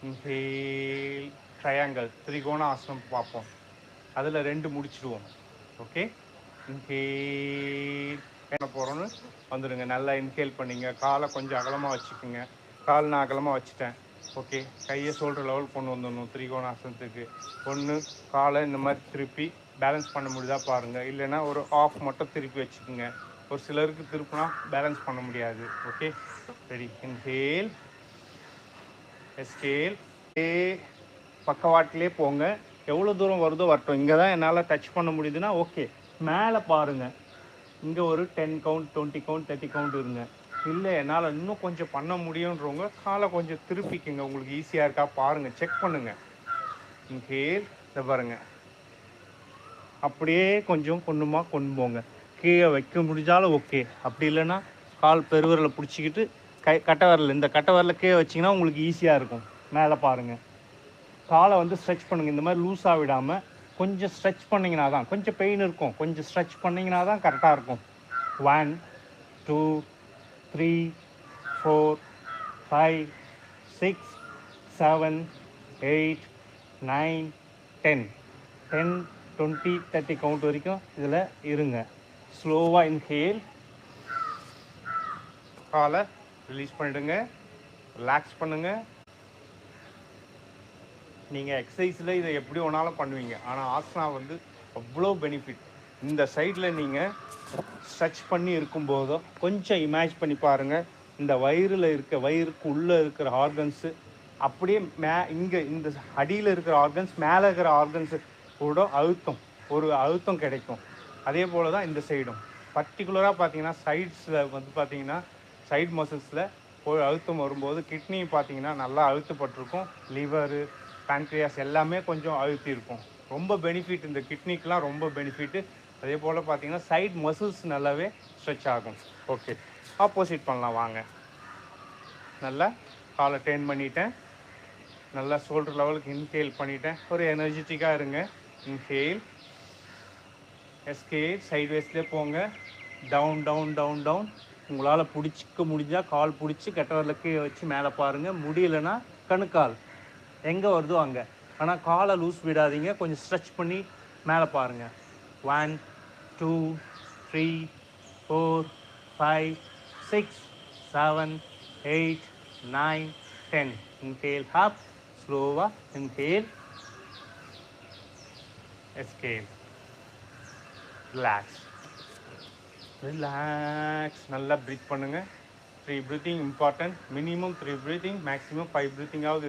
Inhale. Triangle திரிகோண ஆசனம் பார்ப்போம். அதில் 2 முடிச்சிடுவோம். ஓகே. இன்ஹேல் என்ன போகிறோன்னு வந்துடுங்க. நல்லா இன்ஹேல் பண்ணிங்க. காலை கொஞ்சம் அகலமாக வச்சுக்கோங்க. கால் நான் அகலமாக வச்சுட்டேன். ஓகே. கையை ஷோல்டர் லெவல் கொண்டு வந்துடணும் திரிகோணாசனத்துக்கு. ஒன்று காலை இந்த மாதிரி திருப்பி பேலன்ஸ் பண்ண முடியுதா பாருங்கள். இல்லைன்னா ஒரு ஆஃப் மட்டும் திருப்பி வச்சுக்கோங்க. ஒரு சிலருக்கு திருப்பினா பேலன்ஸ் பண்ண முடியாது. ஓகே. ரெடி. இன்ஹேல். எஸ்கேல். பக்கவாட்டிலே போங்க. எவ்வளோ தூரம் வருதோ வரட்டும். இங்கே தான் என்னால் டச் பண்ண முடியுதுன்னா ஓகே. மேலே பாருங்கள். இங்கே ஒரு 10 கவுண்ட் 20 கவுண்ட் 30 கவுண்ட் இருங்க. இல்லை என்னால் இன்னும் கொஞ்சம் பண்ண முடியுன்றவங்க காலை கொஞ்சம் திருப்பிக்குங்க. உங்களுக்கு ஈஸியாக இருக்கா பாருங்கள். செக் பண்ணுங்கள். இன்ஹேல். இதை பாருங்கள். அப்படியே கொஞ்சம் கொஞ்சமாக கொண்டு போங்க. கீழே வைக்க முடிஞ்சாலும் ஓகே. அப்படி இல்லைன்னா கால் பெருவிரலை பிடிச்சிக்கிட்டு கட்டை விரல் இந்த கட்டை விரலை கீழே வச்சிங்கன்னா உங்களுக்கு ஈஸியாக இருக்கும். மேலே பாருங்கள். காலை வந்து ஸ்ட்ரெச் பண்ணுங்கள். இந்த மாதிரி லூஸாக விடாமல் கொஞ்சம் ஸ்ட்ரெச் பண்ணிங்கன்னா தான் கொஞ்சம் பெயின் இருக்கும். கொஞ்சம் ஸ்ட்ரெச் பண்ணிங்கன்னா தான் கரெக்டாக இருக்கும். 1 2 3 4 5 6 7 8 9 10 10 20 30 கவுண்ட் வரைக்கும் இதில் இருங்க. ஸ்லோவாக இன்ஹேல். காலை ரிலீஸ் பண்ணிவிடுங்க. ரிலாக்ஸ் பண்ணுங்கள். நீங்கள் எக்ஸசைஸில் இதை எப்படி வேணாலும் பண்ணுவீங்க. ஆனால் ஆசனா வந்து அவ்வளோ பெனிஃபிட். இந்த சைடில் நீங்கள் ஸ்ட்ரெச் பண்ணி இருக்கும்போதோ கொஞ்சம் இமேஜ் பண்ணி பாருங்கள். இந்த வயிறுக்கு உள்ளே இருக்கிற ஆர்கன்ஸு அப்படியே இங்கே இந்த அடியில் இருக்கிற ஆர்கன்ஸ் மேலே இருக்கிற ஆர்கன்ஸு கூட அழுத்தம் கிடைக்கும். அதே போல் தான் இந்த சைடும். பர்டிகுலராக பார்த்தீங்கன்னா சைட்ஸில் வந்து பார்த்தீங்கன்னா சைட் மசில்ஸில் ஒரு அழுத்தம் வரும்போது கிட்னி பார்த்தீங்கன்னா நல்லா அழுத்தப்பட்டிருக்கும். லிவரு பேன்க்ரியாஸ் எல்லாமே கொஞ்சம் அழுத்தி இருக்கும். ரொம்ப பெனிஃபிட் இந்த கிட்னிக்கெலாம் ரொம்ப பெனிஃபிட்டு. அதே போல் பார்த்தீங்கன்னா சைட் மசில்ஸ் நல்லாவே ஸ்ட்ரெச் ஆகும். ஓகே. ஆப்போசிட் பண்ணலாம் வாங்க. நல்லா காலை டேர்ன் பண்ணிட்டேன். நல்லா ஷோல்டர் லெவலுக்கு இன்ஹேல் பண்ணிட்டேன். ஒரு எனர்ஜெட்டிக்காக இருங்க. இன்ஹேல். எஸ்கேல். சைட்வேஸ்லேயே போங்க. Down down down down. உங்களால் பிடிச்சிக்க முடிஞ்சால் கால் பிடிச்சி கெட்டவரில் கீழே வச்சு மேலே பாருங்கள். முடியலைன்னா கணுக்கால் எங்கே வருதோ அங்கே. ஆனால் காலை லூஸ் விடாதீங்க. கொஞ்சம் ஸ்ட்ரெச் பண்ணி மேலே பாருங்கள். 1 2 3 4 5 6 7 8 9 10. Inhale half. ஸ்லோவாக இன்ஹேல். எஸ்கேல். ரிலாக்ஸ். நல்லா ப்ரீத் பண்ணுங்கள். 3 breathing important. Minimum 3 breathing, maximum 5 ப்ரீத்திங்காவது